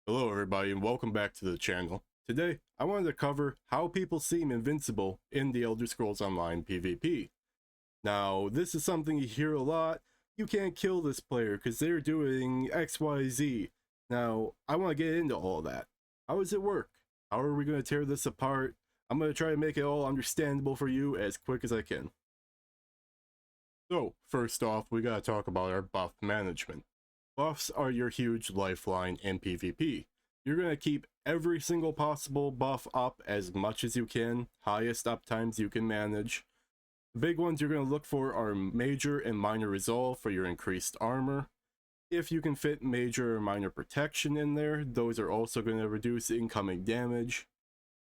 Hello everybody and welcome back to the channel. Today, I wanted to cover how people seem invincible in the Elder Scrolls Online PvP. Now, this is something you hear a lot. You can't kill this player because they're doing XYZ. Now, I want to get into all that. How does it work? How are we going to tear this apart? I'm going to try to make it all understandable for you as quick as I can. So, first off, we got to talk about our buff management. Buffs are your huge lifeline in PvP. You're going to keep every single possible buff up as much as you can, highest up times you can manage. The big ones you're going to look for are major and minor resolve for your increased armor. If you can fit major or minor protection in there, those are also going to reduce incoming damage.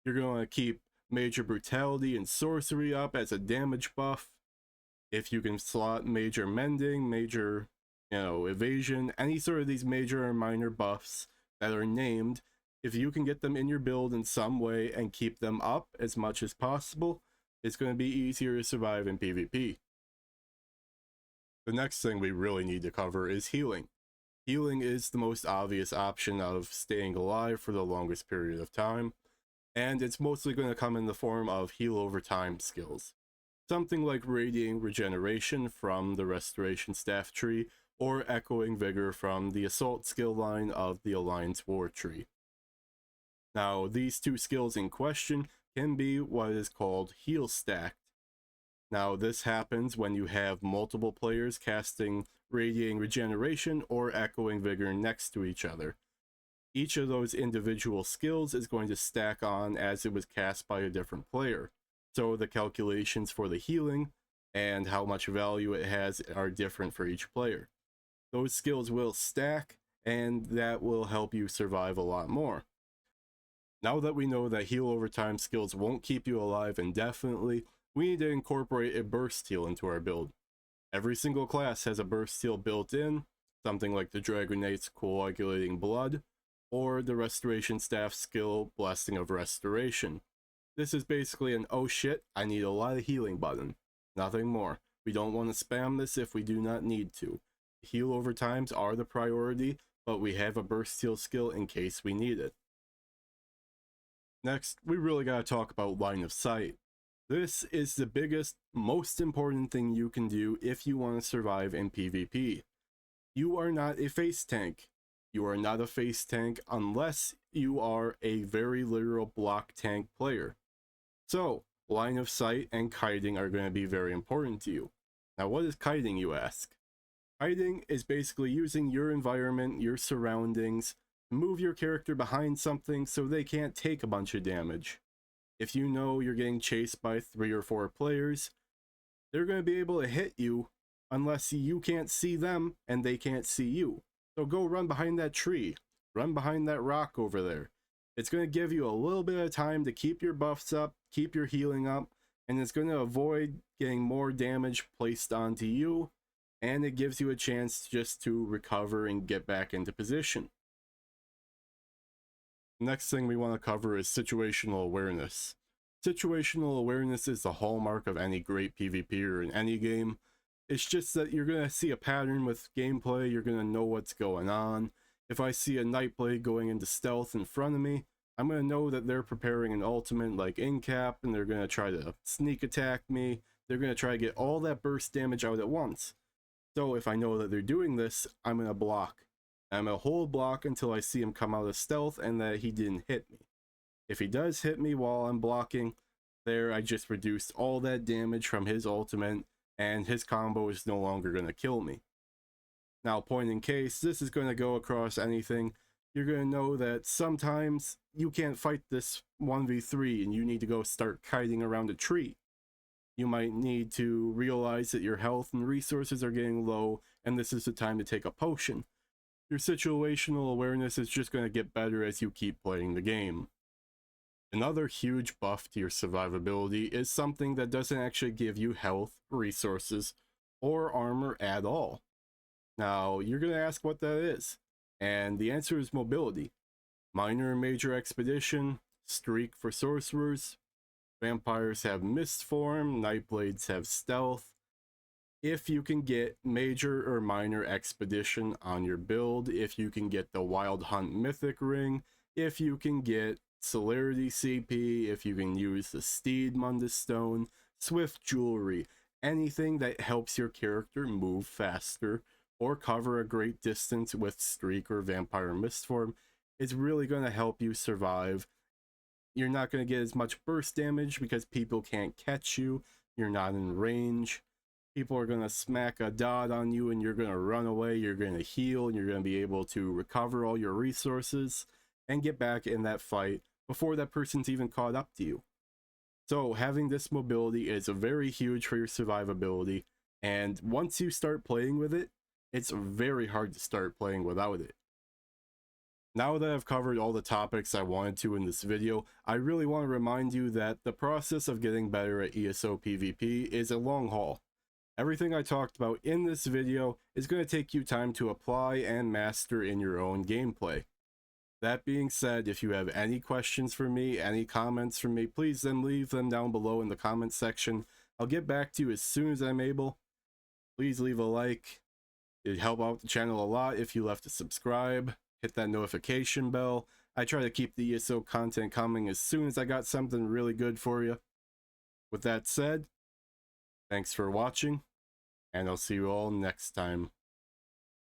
You're going to keep major brutality and sorcery up as a damage buff. If you can slot major mending, major evasion, any sort of these major or minor buffs that are named, if you can get them in your build in some way and keep them up as much as possible, it's going to be easier to survive in PvP. The next thing we really need to cover is healing. Healing is the most obvious option of staying alive for the longest period of time, and it's mostly going to come in the form of heal over time skills. Something like Radiating Regeneration from the Restoration Staff tree, or Echoing Vigor from the Assault skill line of the Alliance War tree. Now, these two skills in question can be what is called heal stacked. Now, this happens when you have multiple players casting Radiating Regeneration or Echoing Vigor next to each other. Each of those individual skills is going to stack on as it was cast by a different player. So the calculations for the healing and how much value it has are different for each player. Those skills will stack, and that will help you survive a lot more. Now that we know that heal over time skills won't keep you alive indefinitely, we need to incorporate a burst heal into our build. Every single class has a burst heal built in, something like the Dragon Knight's Coagulating Blood, or the Restoration Staff skill Blessing of Restoration. This is basically an oh shit, I need a lot of healing button. Nothing more. We don't want to spam this if we do not need to. Heal over times are the priority, but we have a burst heal skill in case we need it. Next, we really gotta talk about line of sight. This is the biggest, most important thing you can do if you want to survive in PvP. You are not a face tank. You are not a face tank unless you are a very literal block tank player. So, line of sight and kiting are going to be very important to you. Now, what is kiting, you ask? Kiting is basically using your environment, your surroundings, to move your character behind something so they can't take a bunch of damage. If you know you're getting chased by 3 or 4 players, they're going to be able to hit you unless you can't see them and they can't see you. So go run behind that tree, run behind that rock over there. It's going to give you a little bit of time to keep your buffs up, keep your healing up, and it's going to avoid getting more damage placed onto you, and it gives you a chance just to recover and get back into position. Next thing we want to cover is situational awareness. Situational awareness is the hallmark of any great PvPer in any game. It's just that you're going to see a pattern with gameplay, you're going to know what's going on. If I see a Nightblade going into stealth in front of me, I'm going to know that they're preparing an ultimate like Incap, and they're going to try to sneak attack me. They're going to try to get all that burst damage out at once. So if I know that they're doing this, I'm going to block. I'm going to hold block until I see him come out of stealth and that he didn't hit me. If he does hit me while I'm blocking, there I just reduced all that damage from his ultimate, and his combo is no longer going to kill me. Now, point in case, this is going to go across anything. You're going to know that sometimes you can't fight this 1v3 and you need to go start kiting around a tree. You might need to realize that your health and resources are getting low, and this is the time to take a potion. Your situational awareness is just going to get better as you keep playing the game. Another huge buff to your survivability is something that doesn't actually give you health, resources, or armor at all. Now, you're going to ask what that is, and the answer is mobility. Minor and major expedition, streak for sorcerers, vampires have mist form, nightblades have stealth. if you can get major or minor expedition on your build, if you can get the Wild Hunt Mythic Ring, if you can get Celerity CP, if you can use the Steed Mundus Stone, Swift Jewelry, anything that helps your character move faster or cover a great distance with Streak or Vampire Mistform is really going to help you survive. You're not going to get as much burst damage because people can't catch you. You're not in range. People are going to smack a dot on you and you're going to run away. You're going to heal and you're going to be able to recover all your resources and get back in that fight before that person's even caught up to you. So having this mobility is very huge for your survivability. And once you start playing with it, it's very hard to start playing without it. Now that I've covered all the topics I wanted to in this video, I really want to remind you that the process of getting better at ESO PvP is a long haul. Everything I talked about in this video is going to take you time to apply and master in your own gameplay. That being said, if you have any questions for me, any comments from me, please then leave them down below in the comments section. I'll get back to you as soon as I'm able. Please leave a like. It'd help out the channel a lot if you left a subscribe. Hit that notification bell. I try to keep the ESO content coming as soon as I got something really good for you. With that said, thanks for watching, and I'll see you all next time.